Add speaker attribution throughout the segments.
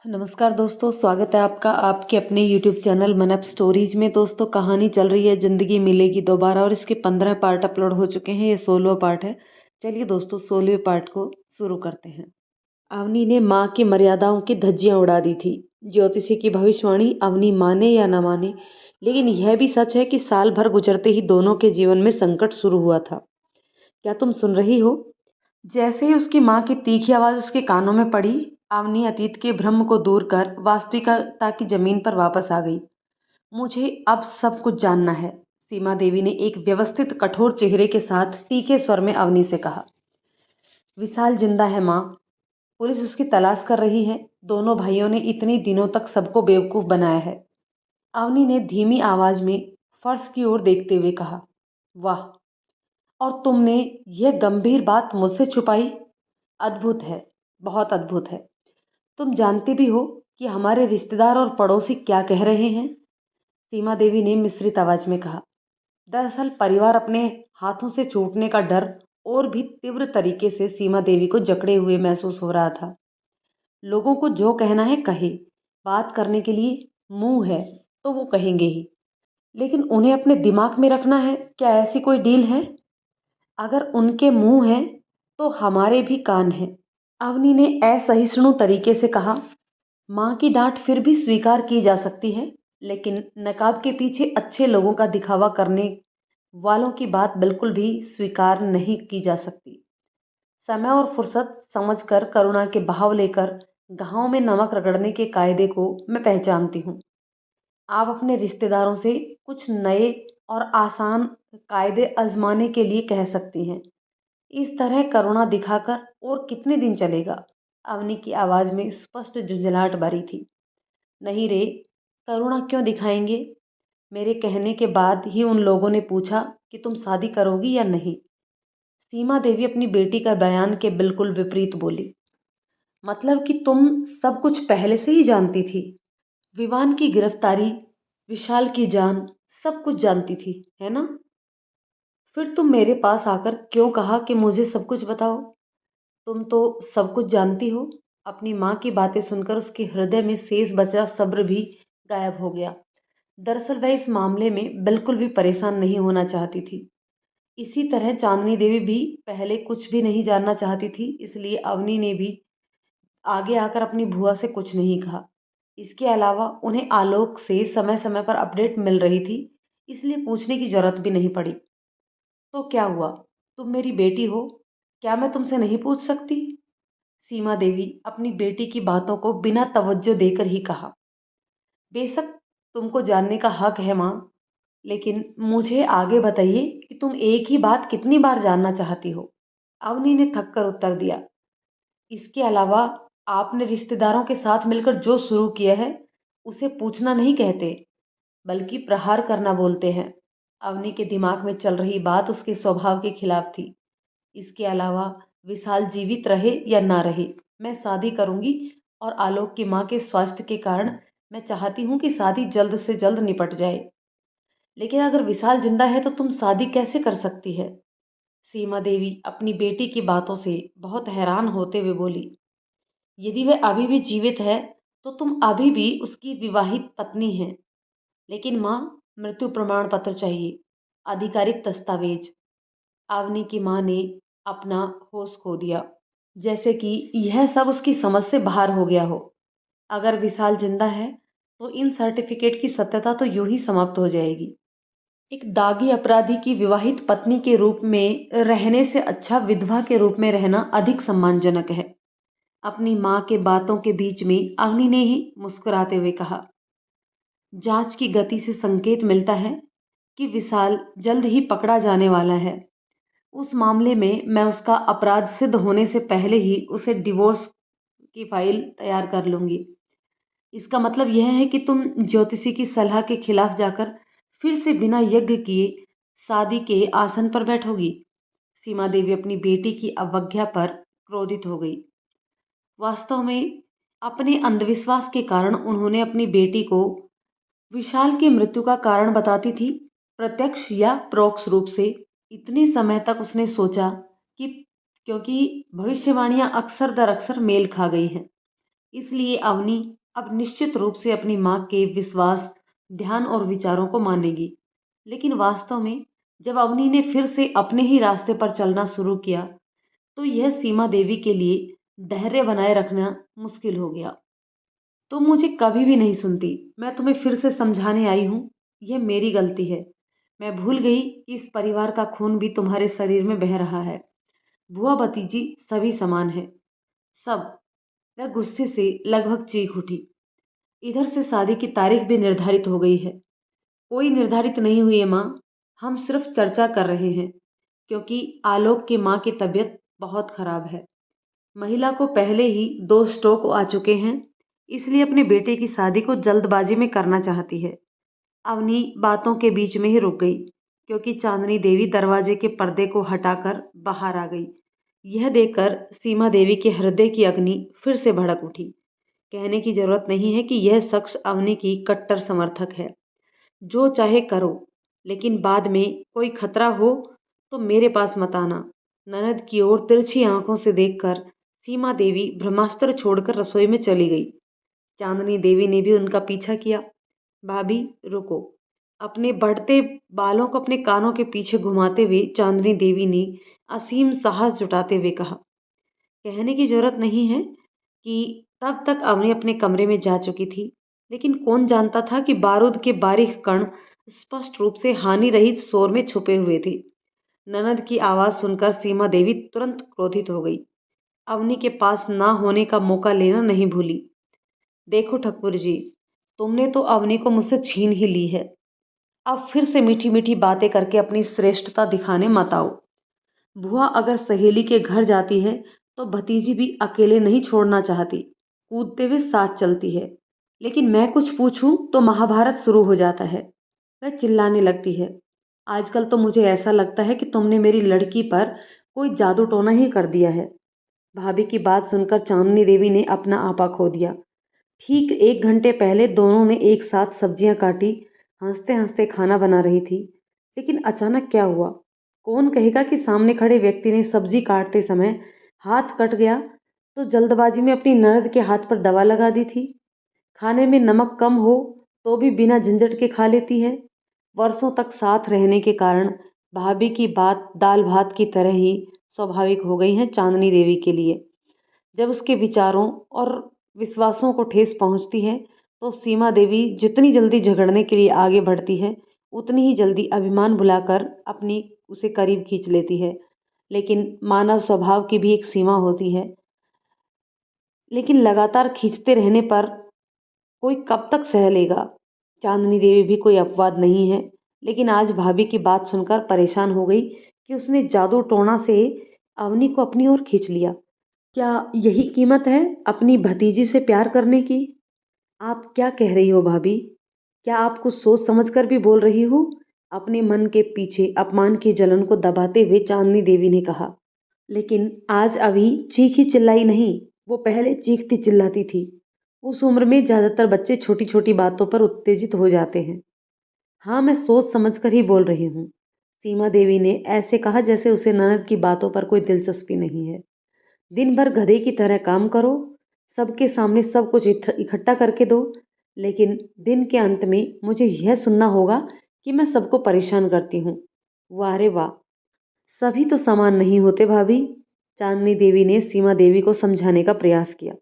Speaker 1: नमस्कार दोस्तों, स्वागत है आपका आपके अपने यूट्यूब चैनल मन अप स्टोरीज में। दोस्तों, कहानी चल रही है ज़िंदगी मिलेगी दोबारा और इसके 15 पार्ट अपलोड हो चुके हैं। ये 16वां पार्ट है। चलिए दोस्तों, 16वें पार्ट को शुरू करते हैं। अवनी ने माँ की मर्यादाओं की धज्जियां उड़ा दी थी। ज्योतिषी की भविष्यवाणी अवनी माने या न माने, लेकिन यह भी सच है कि साल भर गुजरते ही दोनों के जीवन में संकट शुरू हुआ था। क्या तुम सुन रही हो? जैसे ही उसकी माँ की तीखी आवाज़ उसके कानों में पड़ी, अवनी अतीत के भ्रम को दूर कर वास्तविकता की जमीन पर वापस आ गई। मुझे अब सब कुछ जानना है, सीमा देवी ने एक व्यवस्थित कठोर चेहरे के साथ तीखे स्वर में अवनी से कहा। विशाल जिंदा है माँ। पुलिस उसकी तलाश कर रही है। दोनों भाइयों ने इतने दिनों तक सबको बेवकूफ़ बनाया है। अवनी ने धीमी आवाज में फर्श की ओर देखते हुए कहा। वाह, और तुमने यह गंभीर बात मुझसे छुपाई? अद्भुत है, बहुत अद्भुत है। तुम जानते भी हो कि हमारे रिश्तेदार और पड़ोसी क्या कह रहे हैं? सीमा देवी ने मिश्रित आवाज में कहा। दरअसल परिवार अपने हाथों से छूटने का डर और भी तीव्र तरीके से सीमा देवी को जकड़े हुए महसूस हो रहा था। लोगों को जो कहना है कहे, बात करने के लिए मुंह है तो वो कहेंगे ही, लेकिन उन्हें अपने दिमाग में रखना है। क्या ऐसी कोई डील है? अगर उनके मुंह हैं तो हमारे भी कान हैं, अवनी ने असहिष्णु तरीके से कहा। माँ की डांट फिर भी स्वीकार की जा सकती है, लेकिन नकाब के पीछे अच्छे लोगों का दिखावा करने वालों की बात बिल्कुल भी स्वीकार नहीं की जा सकती। समय और फुर्सत समझकर करुणा के बहाव लेकर घाव में नमक रगड़ने के कायदे को मैं पहचानती हूँ। आप अपने रिश्तेदारों से कुछ नए और आसान कायदे आजमाने के लिए कह सकती हैं। इस तरह करुणा दिखाकर और कितने दिन चलेगा? अवनी की आवाज में स्पष्ट झुंझलाहट भरी थी। नहीं रे, करुणा क्यों दिखाएंगे? मेरे कहने के बाद ही उन लोगों ने पूछा कि तुम शादी करोगी या नहीं। सीमा देवी अपनी बेटी का बयान के बिल्कुल विपरीत बोली। मतलब कि तुम सब कुछ पहले से ही जानती थी? विवान की गिरफ्तारी, विशाल की जान, सब कुछ जानती थी, है ना? फिर तुम मेरे पास आकर क्यों कहा कि मुझे सब कुछ बताओ? तुम तो सब कुछ जानती हो। अपनी माँ की बातें सुनकर उसके हृदय में शेष बचा सब्र भी गायब हो गया। दरअसल वह इस मामले में बिल्कुल भी परेशान नहीं होना चाहती थी। इसी तरह चांदनी देवी भी पहले कुछ भी नहीं जानना चाहती थी, इसलिए अवनी ने भी आगे आकर अपनी भुआ से कुछ नहीं कहा। इसके अलावा उन्हें आलोक से समय समय पर अपडेट मिल रही थी, इसलिए पूछने की जरूरत भी नहीं पड़ी। तो क्या हुआ? तुम मेरी बेटी हो, क्या मैं तुमसे नहीं पूछ सकती? सीमा देवी अपनी बेटी की बातों को बिना तवज्जो देकर ही कहा। बेशक तुमको जानने का हक है माँ, लेकिन मुझे आगे बताइए कि तुम एक ही बात कितनी बार जानना चाहती हो? अवनी ने थक कर उत्तर दिया। इसके अलावा आपने रिश्तेदारों के साथ मिलकर जो शुरू किया है, उसे पूछना नहीं कहते, बल्कि प्रहार करना बोलते हैं। अवनी के दिमाग में चल रही बात उसके स्वभाव के खिलाफ थी। इसके अलावा विशाल जीवित रहे या ना रहे, मैं शादी करूंगी, और आलोक की माँ के स्वास्थ्य के कारण मैं चाहती हूँ कि शादी जल्द से जल्द निपट जाए। लेकिन अगर विशाल जिंदा है तो तुम शादी कैसे कर सकती है? सीमा देवी अपनी बेटी की बातों से बहुत हैरान होते हुए बोली। यदि वह अभी भी जीवित है तो तुम अभी भी उसकी विवाहित पत्नी हैं। लेकिन माँ, मृत्यु प्रमाण पत्र चाहिए, आधिकारिक दस्तावेज। आवनी की माँ ने अपना होश खो दिया, जैसे कि यह सब उसकी समझ से बाहर हो गया हो। अगर विशाल जिंदा है तो इन सर्टिफिकेट की सत्यता तो यूं ही समाप्त हो जाएगी। एक दागी अपराधी की विवाहित पत्नी के रूप में रहने से अच्छा विधवा के रूप में रहना अधिक सम्मानजनक है। अपनी माँ के बातों के बीच में अवनी ने ही मुस्कुराते हुए कहा। जांच की गति से संकेत मिलता है कि विशाल जल्द ही पकड़ा जाने वाला है। उस मामले में मैं उसका अपराध सिद्ध होने से पहले ही उसे डिवोर्स की फाइल तैयार कर लूंगी। इसका मतलब यह है कि तुम ज्योतिषी की सलाह के खिलाफ जाकर फिर से बिना यज्ञ किए शादी के आसन पर बैठोगी? सीमा देवी अपनी बेटी की अवज्ञा पर क्रोधित हो गई। वास्तव में अपने अंधविश्वास के कारण उन्होंने अपनी बेटी को विशाल की मृत्यु का कारण बताती थी, प्रत्यक्ष या परोक्ष रूप से। इतने समय तक उसने सोचा कि क्योंकि भविष्यवाणियां अक्सर दर अक्सर मेल खा गई हैं, इसलिए अवनी अब निश्चित रूप से अपनी माँ के विश्वास, ध्यान और विचारों को मानेगी। लेकिन वास्तव में जब अवनी ने फिर से अपने ही रास्ते पर चलना शुरू किया, तो यह सीमा देवी के लिए धैर्य बनाए रखना मुश्किल हो गया। तुम मुझे कभी भी नहीं सुनती। मैं तुम्हें फिर से समझाने आई हूँ, यह मेरी गलती है। मैं भूल गई कि इस परिवार का खून भी तुम्हारे शरीर में बह रहा है। बुआ भतीजी सभी समान है, सब। वह गुस्से से लगभग चीख उठी। इधर से शादी की तारीख भी निर्धारित हो गई है। कोई निर्धारित नहीं हुई है माँ, हम सिर्फ चर्चा कर रहे हैं, क्योंकि आलोक की माँ की तबीयत बहुत खराब है। महिला को पहले ही 2 स्ट्रोक आ चुके हैं, इसलिए अपने बेटे की शादी को जल्दबाजी में करना चाहती है। अवनी बातों के बीच में ही रुक गई, क्योंकि चांदनी देवी दरवाजे के पर्दे को हटाकर बाहर आ गई। यह देखकर सीमा देवी के हृदय की अग्नि फिर से भड़क उठी। कहने की जरूरत नहीं है कि यह शख्स अवनी की कट्टर समर्थक है। जो चाहे करो, लेकिन बाद में कोई खतरा हो तो मेरे पास मत आना। ननद की ओर तिरछी आंखों से देखकर सीमा देवी ब्रह्मास्त्र छोड़कर रसोई में चली गई। चांदनी देवी ने भी उनका पीछा किया। भाभी रुको। अपने बढ़ते बालों को अपने कानों के पीछे घुमाते हुए चांदनी देवी ने असीम साहस जुटाते हुए कहा। कहने की जरूरत नहीं है कि तब तक अवनी अपने कमरे में जा चुकी थी, लेकिन कौन जानता था कि बारूद के बारीक कण स्पष्ट रूप से हानि रहित शोर में छुपे हुए थे। ननद की आवाज सुनकर सीमा देवी तुरंत क्रोधित हो गई। अवनी के पास ना होने का मौका लेना नहीं भूली। देखो ठकुर जी, तुमने तो अवनी को मुझसे छीन ही ली है। अब फिर से मीठी मीठी बातें करके अपनी श्रेष्ठता दिखाने मत आओ। बुआ अगर सहेली के घर जाती है तो भतीजी भी अकेले नहीं छोड़ना चाहती, कूदते हुए साथ चलती है। लेकिन मैं कुछ पूछूं तो महाभारत शुरू हो जाता है। वह चिल्लाने लगती है। आजकल तो मुझे ऐसा लगता है कि तुमने मेरी लड़की पर कोई जादू टोना ही कर दिया है। भाभी की बात सुनकर चांदनी देवी ने अपना आपा खो दिया। ठीक 1 घंटे पहले दोनों ने एक साथ सब्जियां काटी, हंसते हंसते खाना बना रही थी। लेकिन अचानक क्या हुआ? कौन कहेगा कि सामने खड़े व्यक्ति ने सब्जी काटते समय हाथ कट गया तो जल्दबाजी में अपनी ननद के हाथ पर दवा लगा दी थी। खाने में नमक कम हो तो भी बिना झंझट के खा लेती है। वर्षों तक साथ रहने के कारण भाभी की बात दाल भात की तरह ही स्वाभाविक हो गई है चांदनी देवी के लिए। जब उसके विचारों और विश्वासों को ठेस पहुंचती है तो सीमा देवी जितनी जल्दी झगड़ने के लिए आगे बढ़ती है, उतनी ही जल्दी अभिमान भुलाकर अपनी उसे करीब खींच लेती है। लेकिन मानव स्वभाव की भी एक सीमा होती है। लेकिन लगातार खींचते रहने पर कोई कब तक सह लेगा? चांदनी देवी भी कोई अपवाद नहीं है। लेकिन आज भाभी की बात सुनकर परेशान हो गई कि उसने जादू टोना से अवनी को अपनी ओर खींच लिया। क्या यही कीमत है अपनी भतीजी से प्यार करने की? आप क्या कह रही हो भाभी? क्या आप कुछ सोच समझ कर भी बोल रही हो? अपने मन के पीछे अपमान की जलन को दबाते हुए चांदनी देवी ने कहा। लेकिन आज अभी चीखी चिल्लाई नहीं, वो पहले चीखती चिल्लाती थी। उस उम्र में ज्यादातर बच्चे छोटी छोटी बातों पर उत्तेजित हो जाते हैं। हाँ, मैं सोच समझ कर ही बोल रही हूँ। सीमा देवी ने ऐसे कहा जैसे उसे ननद की बातों पर कोई दिलचस्पी नहीं है। दिन भर गधे की तरह काम करो, सबके सामने सब कुछ इकट्ठा करके दो, लेकिन दिन के अंत में मुझे यह सुनना होगा कि मैं सबको परेशान करती हूँ। वाह रे वाह! सभी तो समान नहीं होते भाभी। चांदनी देवी ने सीमा देवी को समझाने का प्रयास किया।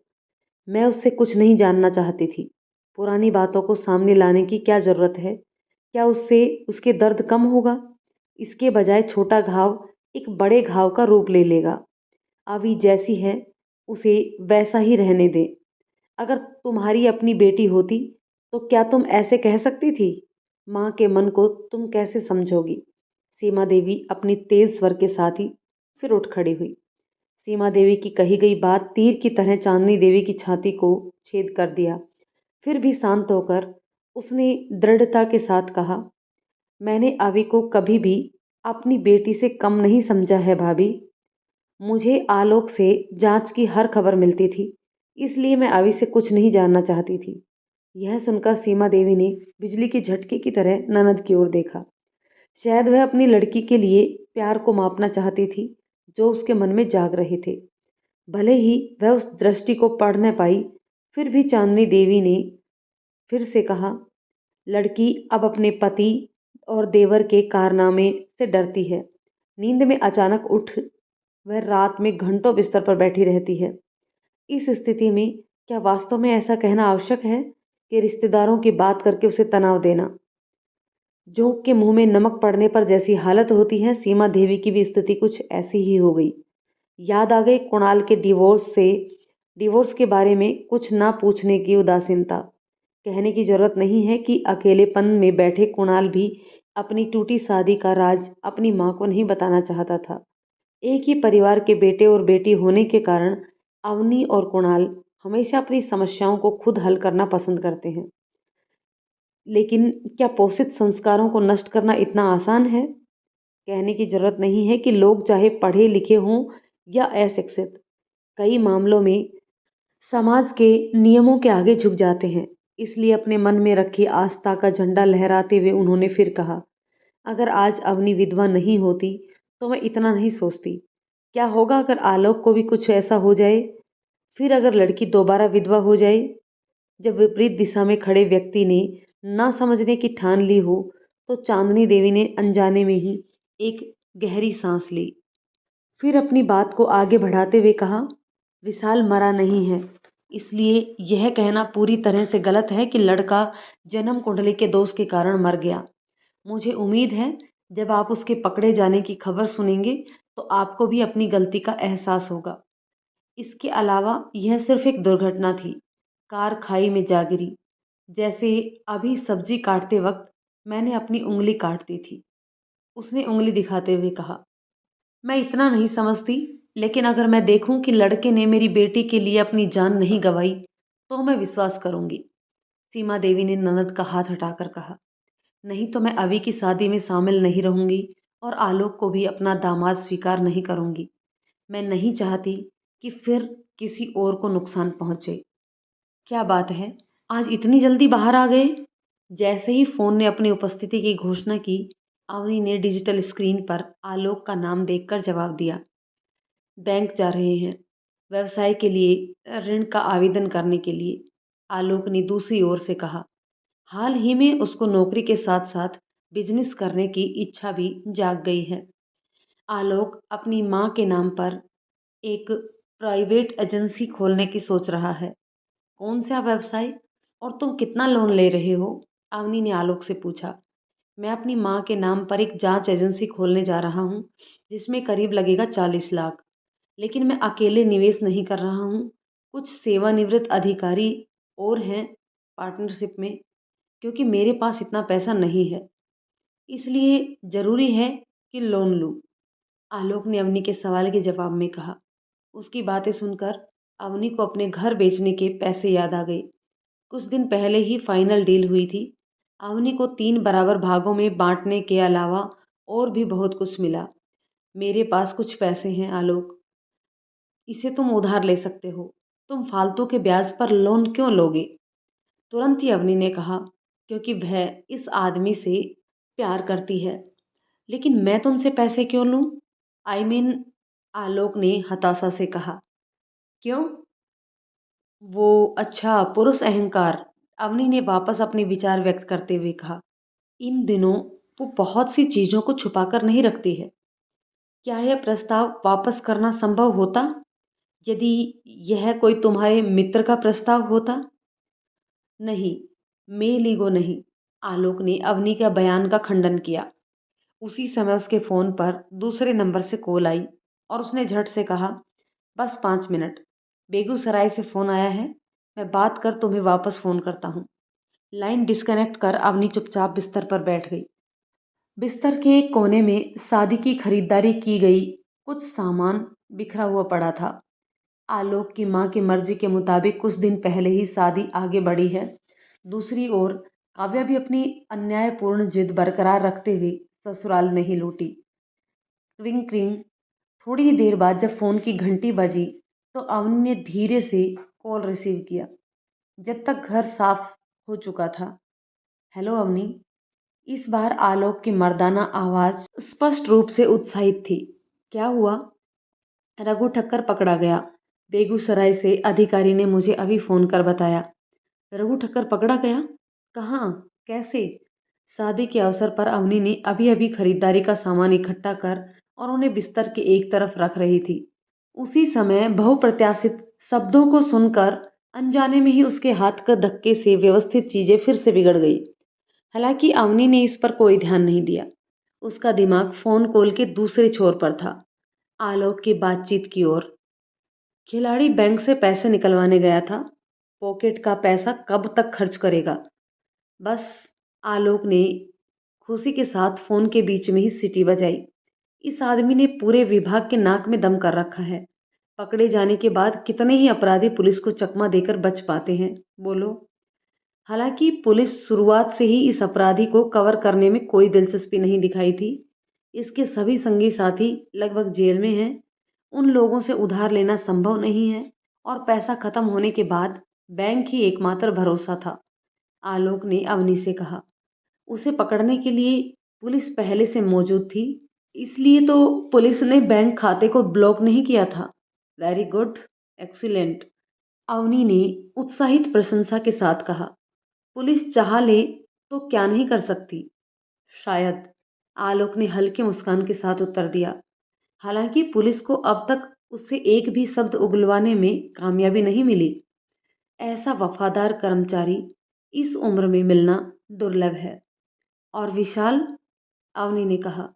Speaker 1: मैं उससे कुछ नहीं जानना चाहती थी। पुरानी बातों को सामने लाने की क्या जरूरत है? क्या उससे उसके दर्द कम होगा? इसके बजाय छोटा घाव एक बड़े घाव का रूप ले लेगा। अभी जैसी है उसे वैसा ही रहने दे। अगर तुम्हारी अपनी बेटी होती तो क्या तुम ऐसे कह सकती थी? माँ के मन को तुम कैसे समझोगी? सीमा देवी अपनी तेज स्वर के साथ ही फिर उठ खड़ी हुई। सीमा देवी की कही गई बात तीर की तरह चांदनी देवी की छाती को छेद कर दिया। फिर भी शांत होकर उसने दृढ़ता के साथ कहा, मैंने अभी को कभी भी अपनी बेटी से कम नहीं समझा है भाभी। मुझे आलोक से जांच की हर खबर मिलती थी, इसलिए मैं अभी से कुछ नहीं जानना चाहती थी। यह सुनकर सीमा देवी ने बिजली के झटके की तरह ननद की ओर देखा। शायद वह अपनी लड़की के लिए प्यार को मापना चाहती थी जो उसके मन में जाग रहे थे। भले ही वह उस दृष्टि को पढ़ न पाई, फिर भी चांदनी देवी ने फिर से कहा, लड़की अब अपने पति और देवर के कारनामे से डरती है। नींद में अचानक उठ वह रात में घंटों बिस्तर पर बैठी रहती है। इस स्थिति में क्या वास्तव में ऐसा कहना आवश्यक है कि रिश्तेदारों की बात करके उसे तनाव देना? जोंक के मुंह में नमक पड़ने पर जैसी हालत होती है, सीमा देवी की भी स्थिति कुछ ऐसी ही हो गई। याद आ गई कुणाल के डिवोर्स के बारे में कुछ ना पूछने की उदासीनता। कहने की जरूरत नहीं है कि अकेलेपन में बैठे कुणाल भी अपनी टूटी शादी का राज अपनी मां को नहीं बताना चाहता था। एक ही परिवार के बेटे और बेटी होने के कारण अवनी और कुणाल हमेशा अपनी समस्याओं को खुद हल करना पसंद करते हैं। लेकिन क्या पोषित संस्कारों को नष्ट करना इतना आसान है? कहने की जरूरत नहीं है कि लोग चाहे पढ़े लिखे हों या अशिक्षित, कई मामलों में समाज के नियमों के आगे झुक जाते हैं। इसलिए अपने मन में रखी आस्था का झंडा लहराते हुए उन्होंने फिर कहा, अगर आज अवनी विधवा नहीं होती तो मैं इतना नहीं सोचती। क्या होगा अगर आलोक को भी कुछ ऐसा हो जाए? फिर अगर लड़की दोबारा विधवा हो जाए? जब विपरीत दिशा में खड़े व्यक्ति ने ना समझने की ठान ली हो, तो चांदनी देवी ने अनजाने में ही एक गहरी सांस ली। फिर अपनी बात को आगे बढ़ाते हुए कहा, विशाल मरा नहीं है, इसलिए यह कहना पूरी तरह से गलत है कि लड़का जन्म कुंडली के दोष के कारण मर गया। मुझे उम्मीद है जब आप उसके पकड़े जाने की खबर सुनेंगे तो आपको भी अपनी गलती का एहसास होगा। इसके अलावा यह सिर्फ एक दुर्घटना थी, कार खाई में जा गिरी, जैसे अभी सब्जी काटते वक्त मैंने अपनी उंगली काट दी थी। उसने उंगली दिखाते हुए कहा, मैं इतना नहीं समझती, लेकिन अगर मैं देखूं कि लड़के ने मेरी बेटी के लिए अपनी जान नहीं गंवाई तो मैं विश्वास करूंगी। सीमा देवी ने ननद का हाथ हटाकर कहा, नहीं तो मैं अभी की शादी में शामिल नहीं रहूंगी और आलोक को भी अपना दामाद स्वीकार नहीं करूंगी। मैं नहीं चाहती कि फिर किसी और को नुकसान पहुंचे। क्या बात है, आज इतनी जल्दी बाहर आ गए? जैसे ही फोन ने अपनी उपस्थिति की घोषणा की, अवनी ने डिजिटल स्क्रीन पर आलोक का नाम देखकर जवाब दिया। बैंक जा रहे हैं, व्यवसाय के लिए ऋण का आवेदन करने के लिए, आलोक ने दूसरी ओर से कहा। हाल ही में उसको नौकरी के साथ साथ बिजनेस करने की इच्छा भी जाग गई है। आलोक अपनी माँ के नाम पर एक प्राइवेट एजेंसी खोलने की सोच रहा है। कौन सा व्यवसाय और तुम कितना लोन ले रहे हो? अवनी ने आलोक से पूछा। मैं अपनी माँ के नाम पर एक जांच एजेंसी खोलने जा रहा हूँ, जिसमें करीब लगेगा 40 लाख। लेकिन मैं अकेले निवेश नहीं कर रहा हूँ, कुछ सेवानिवृत्त अधिकारी और हैं पार्टनरशिप में, क्योंकि मेरे पास इतना पैसा नहीं है, इसलिए जरूरी है कि लोन लूँ। आलोक ने अवनी के सवाल के जवाब में कहा। उसकी बातें सुनकर अवनी को अपने घर बेचने के पैसे याद आ गए। कुछ दिन पहले ही फाइनल डील हुई थी। अवनी को 3 बराबर भागों में बांटने के अलावा और भी बहुत कुछ मिला। मेरे पास कुछ पैसे हैं आलोक, इसे तुम उधार ले सकते हो। तुम फालतू के ब्याज पर लोन क्यों लोगे? तुरंत ही अवनी ने कहा, क्योंकि वह इस आदमी से प्यार करती है। लेकिन मैं तुमसे पैसे क्यों लूं? आई मीन, आलोक ने हताशा से कहा। क्यों? वो अच्छा, पुरुष अहंकार। अवनी ने वापस अपने विचार व्यक्त करते हुए कहा। इन दिनों वो बहुत सी चीजों को छुपाकर नहीं रखती है। क्या यह प्रस्ताव वापस करना संभव होता यदि यह कोई तुम्हारे मित्र का प्रस्ताव होता? नहीं, मेलीगो नहीं। आलोक ने अवनी का बयान का खंडन किया। उसी समय उसके फोन पर दूसरे नंबर से कॉल आई और उसने झट से कहा, बस 5 मिनट, बेगूसराय से फोन आया है, मैं बात कर तुम्हें वापस फोन करता हूँ। लाइन डिस्कनेक्ट कर अवनी चुपचाप बिस्तर पर बैठ गई। बिस्तर के एक कोने में शादी की खरीदारी की गई कुछ सामान बिखरा हुआ पड़ा था। आलोक की मां की मर्जी के मुताबिक कुछ दिन पहले ही शादी आगे बढ़ी है। दूसरी ओर काव्या भी अपनी अन्यायपूर्ण जिद बरकरार रखते हुए ससुराल नहीं लौटी। Ring ring. थोड़ी ही देर बाद जब फोन की घंटी बजी तो अवनी ने धीरे से कॉल रिसीव किया। जब तक घर साफ हो चुका था। हेलो अवनी। इस बार आलोक की मर्दाना आवाज स्पष्ट रूप से उत्साहित थी। क्या हुआ? रघु ठक्कर पकड़ा गया। बेगूसराय से अधिकारी ने मुझे अभी फ़ोन कर बताया। रघु ठक्कर पकड़ा गया? कहाँ? कैसे? शादी के अवसर पर अवनी ने अभी-अभी खरीदारी का सामान इकट्ठा कर और उन्हें बिस्तर के एक तरफ रख रही थी। उसी समय बहुप्रत्याशित शब्दों को सुनकर अनजाने में ही उसके हाथ के धक्के से व्यवस्थित चीजें फिर से बिगड़ गई। हालांकि अवनी ने इस पर कोई ध्यान नहीं दिया। उसका दिमाग फोन कॉल के दूसरे छोर पर था, आलोक की बातचीत की ओर। खिलाड़ी बैंक से पैसे निकलवाने गया था। पॉकेट का पैसा कब तक खर्च करेगा? बस आलोक ने खुशी के साथ फोन के बीच में ही सीटी बजाई। इस आदमी ने पूरे विभाग के नाक में दम कर रखा है। पकड़े जाने के बाद कितने ही अपराधी पुलिस को चकमा देकर बच पाते हैं, बोलो। हालांकि पुलिस शुरुआत से ही इस अपराधी को कवर करने में कोई दिलचस्पी नहीं दिखाई थी। इसके सभी संगी साथी लगभग जेल में हैं। उन लोगों से उधार लेना संभव नहीं है और पैसा खत्म होने के बाद बैंक ही एकमात्र भरोसा था। आलोक ने अवनी से कहा। उसे पकड़ने के लिए पुलिस पहले से मौजूद थी, इसलिए तो पुलिस ने बैंक खाते को ब्लॉक नहीं किया था। वेरी गुड, एक्सीलेंट, अवनी ने उत्साहित प्रशंसा के साथ कहा। पुलिस चाह ले तो क्या नहीं कर सकती? शायद, आलोक ने हल्के मुस्कान के साथ उत्तर दिया। हालांकि पुलिस को अब तक उससे एक भी शब्द उगलवाने में कामयाबी नहीं मिली। ऐसा वफादार कर्मचारी इस उम्र में मिलना दुर्लभ है। और विशाल, अवनी ने कहा,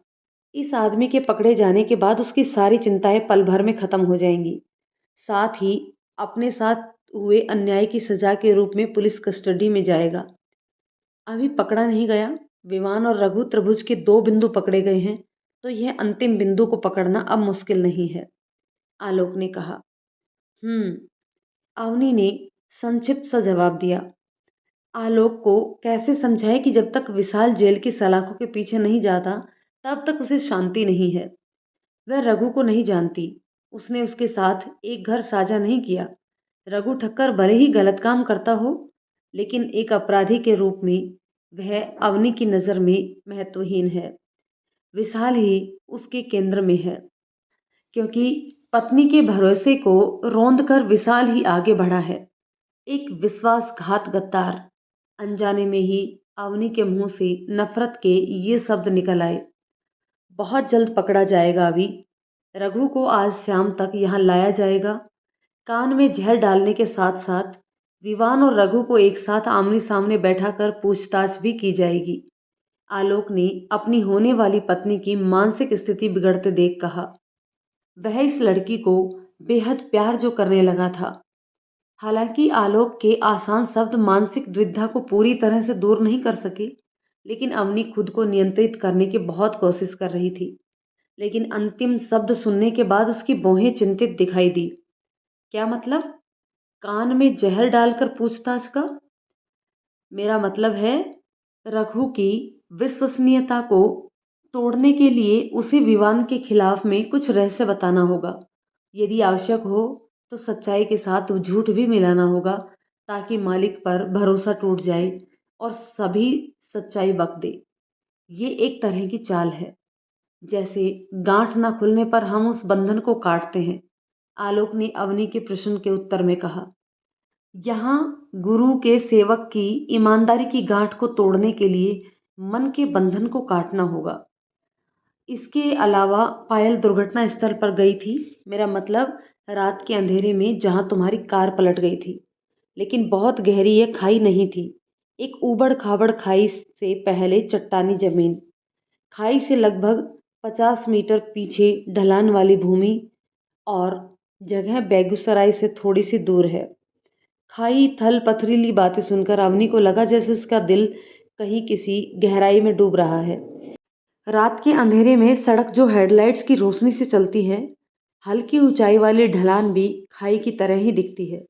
Speaker 1: इस आदमी के पकड़े जाने के बाद उसकी सारी चिंताएं पल भर में खत्म हो जाएंगी। साथ ही अपने साथ हुए अन्याय की सजा के रूप में पुलिस कस्टडी में जाएगा। अभी पकड़ा नहीं गया, विवान और रघु त्रिभुज के 2 बिंदु पकड़े गए हैं, तो यह अंतिम बिंदु को पकड़ना अब मुश्किल नहीं है, आलोक ने कहा। अवनी ने संक्षिप्त सा जवाब दिया। आलोक को कैसे समझाए कि जब तक विशाल जेल की सलाखों के पीछे नहीं जाता तब तक उसे शांति नहीं है। वह रघु को नहीं जानती, उसने उसके साथ एक घर साझा नहीं किया। रघु ठक्कर भले ही गलत काम करता हो, लेकिन एक अपराधी के रूप में वह अवनी की नज़र में महत्वहीन है। विशाल ही उसके केंद्र में है, क्योंकि पत्नी के भरोसे को रौंद कर विशाल ही आगे बढ़ा है। एक विश्वासघात गद्दार। अनजाने में ही अवनी के मुंह से नफरत के ये शब्द निकल आए। बहुत जल्द पकड़ा जाएगा अभी। रघु को आज शाम तक यहाँ लाया जाएगा। कान में जहर डालने के साथ साथ विवान और रघु को एक साथ आमने सामने बैठाकर पूछताछ भी की जाएगी। आलोक ने अपनी होने वाली पत्नी की मानसिक स्थिति बिगड़ते देख कहा। वह इस लड़की को बेहद प्यार जो करने लगा था। हालांकि आलोक के आसान शब्द मानसिक द्विधा को पूरी तरह से दूर नहीं कर सके, लेकिन अवनी खुद को नियंत्रित करने की बहुत कोशिश कर रही थी। लेकिन अंतिम शब्द सुनने के बाद उसकी भौहें चिंतित दिखाई दी। क्या मतलब? कान में जहर डालकर पूछताछ का? मेरा मतलब है, रघु की विश्वसनीयता को तोड़ने के लिए उसे विवान के खिलाफ में कुछ रहस्य बताना होगा। यदि आवश्यक हो तो सच्चाई के साथ झूठ भी मिलाना होगा, ताकि मालिक पर भरोसा टूट जाए और सभी सच्चाई बक दे। ये एक तरह की चाल है, जैसे गांठ ना खुलने पर हम उस बंधन को काटते हैं, आलोक ने अवनी के प्रश्न के उत्तर में कहा। यहाँ गुरु के सेवक की ईमानदारी की गांठ को तोड़ने के लिए मन के बंधन को काटना होगा। इसके अलावा पायल दुर्घटना स्थल पर गई थी, मेरा मतलब रात के अंधेरे में जहां तुम्हारी कार पलट गई थी। लेकिन बहुत गहरी यह खाई नहीं थी, एक ऊबड़ खाबड़ खाई से पहले चट्टानी जमीन, खाई से लगभग 50 मीटर पीछे ढलान वाली भूमि, और जगह बेगूसराय से थोड़ी सी दूर है। खाई थल पथरीली बातें सुनकर अवनी को लगा जैसे उसका दिल कहीं किसी गहराई में डूब रहा है। रात के अंधेरे में सड़क जो हेडलाइट्स की रोशनी से चलती है, हल्की ऊंचाई वाली ढलान भी खाई की तरह ही दिखती है।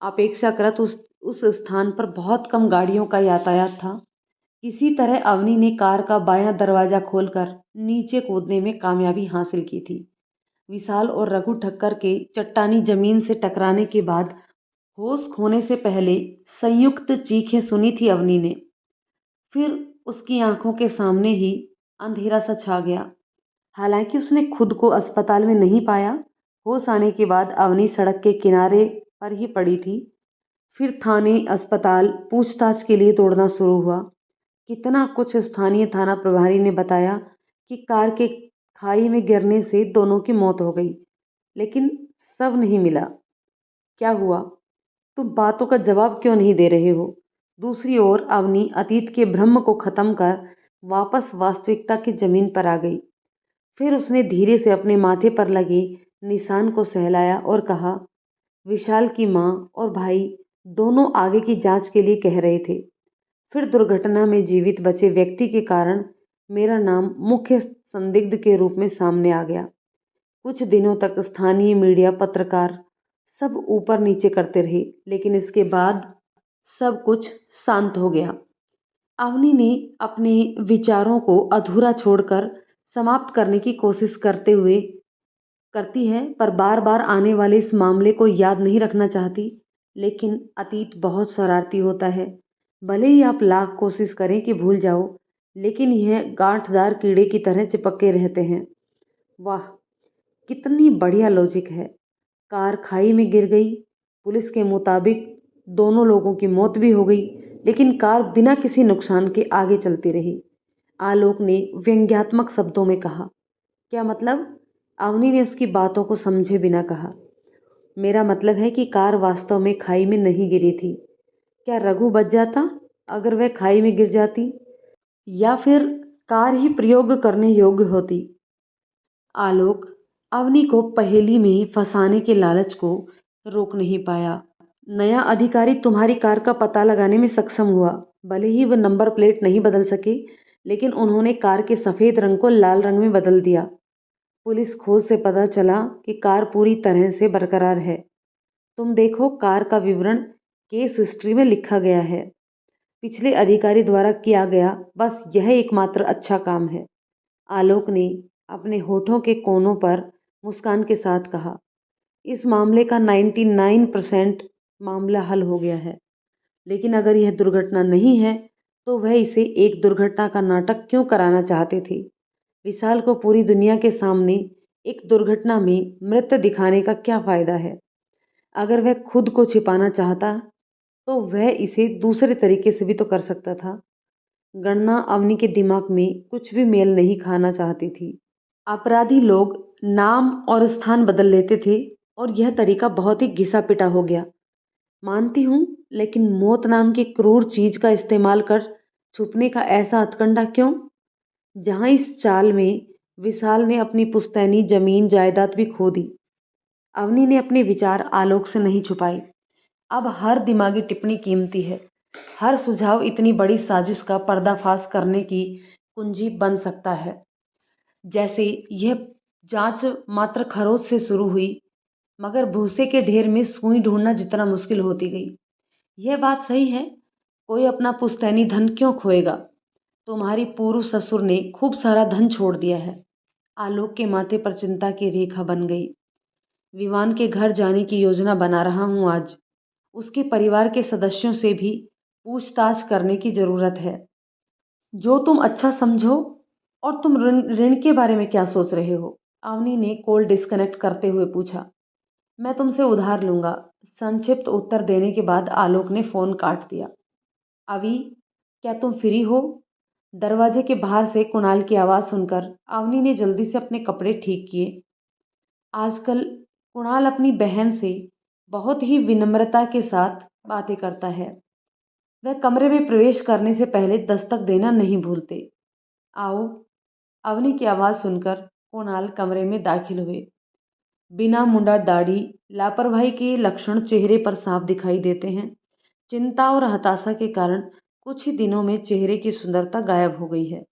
Speaker 1: अपेक्षाकृत उस स्थान पर बहुत कम गाड़ियों का यातायात था। किसी तरह अवनी ने कार का बायां दरवाजा खोलकर नीचे कूदने में कामयाबी हासिल की थी। विशाल और रघु ठक्कर के चट्टानी जमीन से टकराने के बाद होश खोने से पहले संयुक्त चीखें सुनी थी अवनी ने। फिर उसकी आंखों के सामने ही अंधेरा सा छा गया। हालांकि उसने खुद को अस्पताल में नहीं पाया, होश आने के बाद अवनी सड़क के किनारे पर ही पड़ी थी। फिर थाने, अस्पताल, पूछताछ के लिए दौड़ना शुरू हुआ। कितना कुछ स्थानीय थाना प्रभारी ने बताया कि कार के खाई में गिरने से दोनों की मौत हो गई, लेकिन शव नहीं मिला। क्या हुआ? तुम बातों का जवाब क्यों नहीं दे रहे हो? दूसरी ओर अवनी अतीत के भ्रम को खत्म कर वापस वास्तविकता की जमीन पर आ गई। फिर उसने धीरे से अपने माथे पर लगे निशान को सहलाया और कहा, विशाल की माँ और भाई दोनों आगे की जांच के लिए कह रहे थे। फिर दुर्घटना में जीवित बचे व्यक्ति के कारण मेरा नाम मुख्य संदिग्ध के रूप में सामने आ गया। कुछ दिनों तक स्थानीय मीडिया, पत्रकार सब ऊपर नीचे करते रहे, लेकिन इसके बाद सब कुछ शांत हो गया। अवनी ने अपने विचारों को अधूरा छोड़कर समाप्त करने की कोशिश करती है, पर बार बार आने वाले इस मामले को याद नहीं रखना चाहती। लेकिन अतीत बहुत शरारती होता है। भले ही आप लाख कोशिश करें कि भूल जाओ, लेकिन यह गांठदार कीड़े की तरह चिपके रहते हैं। वाह, कितनी बढ़िया लॉजिक है। कार खाई में गिर गई। पुलिस के मुताबिक दोनों लोगों की मौत भी हो गई, लेकिन कार बिना किसी नुकसान के आगे चलती रही। आलोक ने व्यंग्यात्मक शब्दों में कहा। क्या मतलब? अवनी ने उसकी बातों को समझे बिना कहा। मेरा मतलब है कि कार वास्तव में खाई में नहीं गिरी थी। क्या रघु बच जाता अगर वह खाई में गिर जाती? या फिर कार ही प्रयोग करने योग्य होती? आलोक अवनी को पहेली में फंसाने के लालच को रोक नहीं पाया। नया अधिकारी तुम्हारी कार का पता लगाने में सक्षम हुआ। भले ही वह नंबर प्लेट नहीं बदल सके, लेकिन उन्होंने कार के सफ़ेद रंग को लाल रंग में बदल दिया। पुलिस खोज से पता चला कि कार पूरी तरह से बरकरार है। तुम देखो, कार का विवरण केस हिस्ट्री में लिखा गया है। पिछले अधिकारी द्वारा किया गया बस यह एकमात्र अच्छा काम है। आलोक ने अपने होठों के कोनों पर मुस्कान के साथ कहा। इस मामले का 99% मामला हल हो गया है। लेकिन अगर यह दुर्घटना नहीं है, तो वह इसे एक दुर्घटना का नाटक क्यों कराना चाहते थे? विशाल को पूरी दुनिया के सामने एक दुर्घटना में मृत दिखाने का क्या फायदा है? अगर वह खुद को छिपाना चाहता, तो वह इसे दूसरे तरीके से भी तो कर सकता था। गणना अवनी के दिमाग में कुछ भी मेल नहीं खाना चाहती थी। अपराधी लोग नाम और स्थान बदल लेते थे, और यह तरीका बहुत ही घिसा पिटा हो गया। मानती हूँ, लेकिन मौत नाम की क्रूर चीज का इस्तेमाल कर छुपने का ऐसा हथकंडा क्यों? जहां इस चाल में विशाल ने अपनी पुश्तैनी जमीन जायदाद भी खो दी। अवनी ने अपने विचार आलोक से नहीं छुपाए। अब हर दिमागी टिप्पणी कीमती है। हर सुझाव इतनी बड़ी साजिश का पर्दाफाश करने की कुंजी बन सकता है। जैसे यह जांच मात्र खरोच से शुरू हुई, मगर भूसे के ढेर में सुई ढूंढना जितना मुश्किल होती गई। यह बात सही है, कोई अपना पुश्तैनी धन क्यों खोएगा? तुम्हारी पूर्व ससुर ने खूब सारा धन छोड़ दिया है। आलोक के माथे पर चिंता की रेखा बन गई। विवान के घर जाने की योजना बना रहा हूँ आज। उसके परिवार के सदस्यों से भी पूछताछ करने की जरूरत है। जो तुम अच्छा समझो। और तुम ऋण ऋण के बारे में क्या सोच रहे हो? अवनी ने कॉल डिस्कनेक्ट करते हुए पूछा। मैं तुमसे उधार लूंगा। संक्षिप्त उत्तर देने के बाद आलोक ने फोन काट दिया। अभी क्या तुम फ्री हो? दरवाजे के बाहर से कुणाल की आवाज़ सुनकर अवनी ने जल्दी से अपने कपड़े ठीक किए। आजकल कुणाल अपनी बहन से बहुत ही विनम्रता के साथ बातें करता है। वह कमरे में प्रवेश करने से पहले दस्तक देना नहीं भूलते। आओ। अवनी की आवाज़ सुनकर कुणाल कमरे में दाखिल हुए। बिना मुंडा दाढ़ी, लापरवाही के लक्षण चेहरे पर साफ दिखाई देते हैं। चिंता और हताशा के कारण कुछ ही दिनों में चेहरे की सुंदरता गायब हो गई है।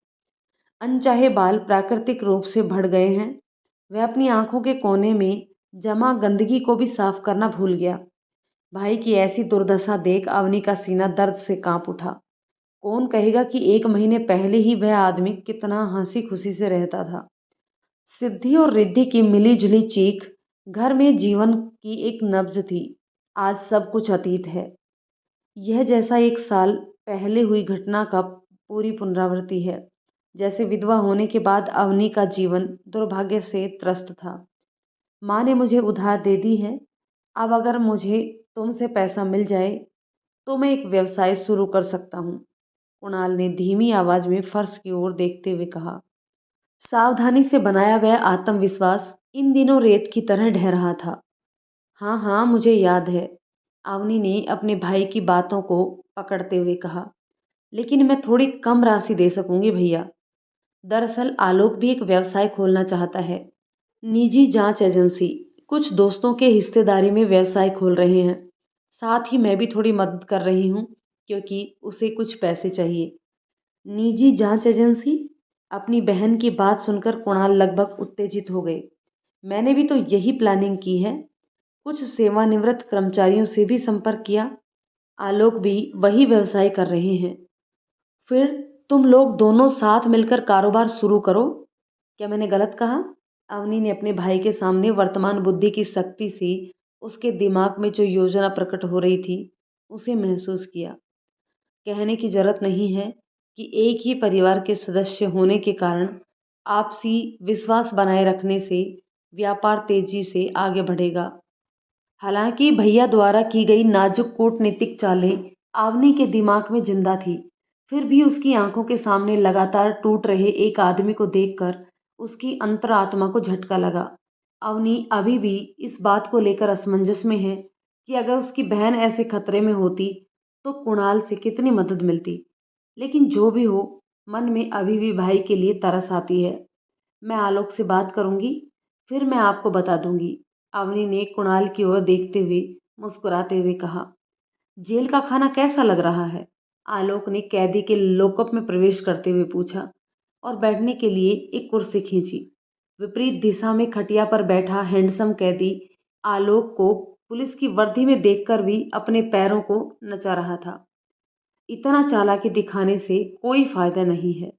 Speaker 1: अनचाहे बाल प्राकृतिक रूप से बढ़ गए हैं। वह अपनी आंखों के कोने में जमा गंदगी को भी साफ करना भूल गया। भाई की ऐसी दुर्दशा देख अवनी का सीना दर्द से कांप उठा। कौन कहेगा कि 1 महीने पहले ही वह आदमी कितना हंसी खुशी से रहता था। सिद्धि और रिद्धि की मिली जुली चीख घर में जीवन की एक नब्ज थी। आज सब कुछ अतीत है। यह जैसा 1 साल पहले हुई घटना का पूरी पुनरावृत्ति है। जैसे विधवा होने के बाद अवनी का जीवन दुर्भाग्य से त्रस्त था। माँ ने मुझे उधार दे दी है। अब अगर मुझे तुमसे पैसा मिल जाए तो मैं एक व्यवसाय शुरू कर सकता हूँ। कुणाल ने धीमी आवाज में फर्श की ओर देखते हुए कहा। सावधानी से बनाया गया आत्मविश्वास इन दिनों रेत की तरह ढह रहा था। हाँ हाँ, मुझे याद है, अवनी ने अपने भाई की बातों को पकड़ते हुए कहा। लेकिन मैं थोड़ी कम राशि दे सकूंगी भैया। दरअसल आलोक भी एक व्यवसाय खोलना चाहता है, निजी जांच एजेंसी। कुछ दोस्तों के हिस्सेदारी में व्यवसाय खोल रहे हैं। साथ ही मैं भी थोड़ी मदद कर रही हूँ क्योंकि उसे कुछ पैसे चाहिए। निजी जांच एजेंसी? अपनी बहन की बात सुनकर कुणाल लगभग उत्तेजित हो गए। मैंने भी तो यही प्लानिंग की है। कुछ सेवानिवृत्त कर्मचारियों से भी संपर्क किया। आलोक भी वही व्यवसाय कर रहे हैं। फिर तुम लोग दोनों साथ मिलकर कारोबार शुरू करो। क्या मैंने गलत कहा? अवनी ने अपने भाई के सामने वर्तमान बुद्धि की शक्ति से उसके दिमाग में जो योजना प्रकट हो रही थी उसे महसूस किया। कहने की जरूरत नहीं है कि एक ही परिवार के सदस्य होने के कारण आपसी विश्वास बनाए रखने से व्यापार तेजी से आगे बढ़ेगा। हालांकि भैया द्वारा की गई नाजुक कूटनीतिक चालें आवनी के दिमाग में जिंदा थी, फिर भी उसकी आंखों के सामने लगातार टूट रहे एक आदमी को देखकर उसकी अंतरात्मा को झटका लगा। अवनी अभी भी इस बात को लेकर असमंजस में है कि अगर उसकी बहन ऐसे खतरे में होती तो कुणाल से कितनी मदद मिलती। लेकिन जो भी हो, मन में अभी भी भाई के लिए तरस आती है। मैं आलोक से बात करूंगी, फिर मैं आपको बता दूंगी। अवनी ने कुणाल की ओर देखते हुए मुस्कुराते हुए कहा। जेल का खाना कैसा लग रहा है? आलोक ने कैदी के लॉकअप में प्रवेश करते हुए पूछा और बैठने के लिए एक कुर्सी खींची। विपरीत दिशा में खटिया पर बैठा हैंडसम कैदी आलोक को पुलिस की वर्दी में देखकर भी अपने पैरों को नचा रहा था। इतना चालाकी दिखाने से कोई फायदा नहीं है।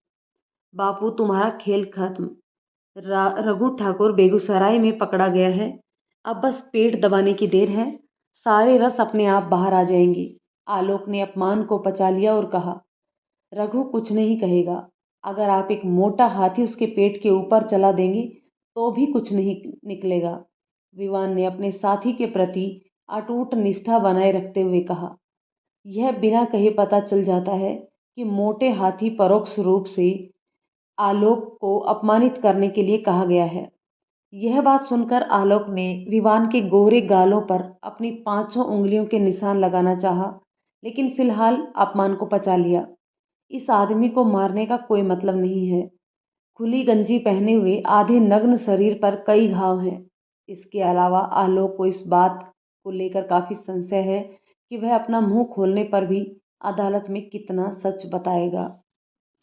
Speaker 1: बापू, तुम्हारा खेल खत्म। रघु ठाकुर बेगूसराय में पकड़ा गया है। अब बस पेट दबाने की देर है, सारे रस अपने आप बाहर आ जाएंगे। आलोक ने अपमान को पचा लिया और कहा। रघु कुछ नहीं कहेगा। अगर आप एक मोटा हाथी उसके पेट के ऊपर चला देंगे तो भी कुछ नहीं निकलेगा। विवान ने अपने साथी के प्रति अटूट निष्ठा बनाए रखते हुए कहा। यह बिना कहे पता चल जाता है कि मोटे हाथी परोक्ष रूप से आलोक को अपमानित करने के लिए कहा गया है। यह बात सुनकर आलोक ने विवान के गोरे गालों पर अपनी पांचों उंगलियों के निशान लगाना चाहा, लेकिन फिलहाल अपमान को पचा लिया। इस आदमी को मारने का कोई मतलब नहीं है। खुली गंजी पहने हुए आधे नग्न शरीर पर कई घाव हैं। इसके अलावा आलोक को इस बात को लेकर काफी संशय है कि वह अपना मुंह खोलने पर भी अदालत में कितना सच बताएगा।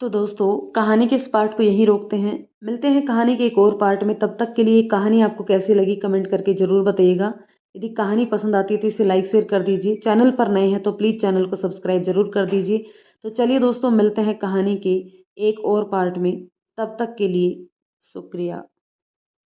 Speaker 1: तो दोस्तों, कहानी के इस पार्ट को यहीं रोकते हैं। मिलते हैं कहानी के एक और पार्ट में। तब तक के लिए कहानी आपको कैसी लगी कमेंट करके ज़रूर बताइएगा। यदि कहानी पसंद आती है तो इसे लाइक शेयर कर दीजिए। चैनल पर नए हैं तो प्लीज़ चैनल को सब्सक्राइब जरूर कर दीजिए। तो चलिए दोस्तों, मिलते हैं कहानी के एक और पार्ट में। तब तक के लिए शुक्रिया।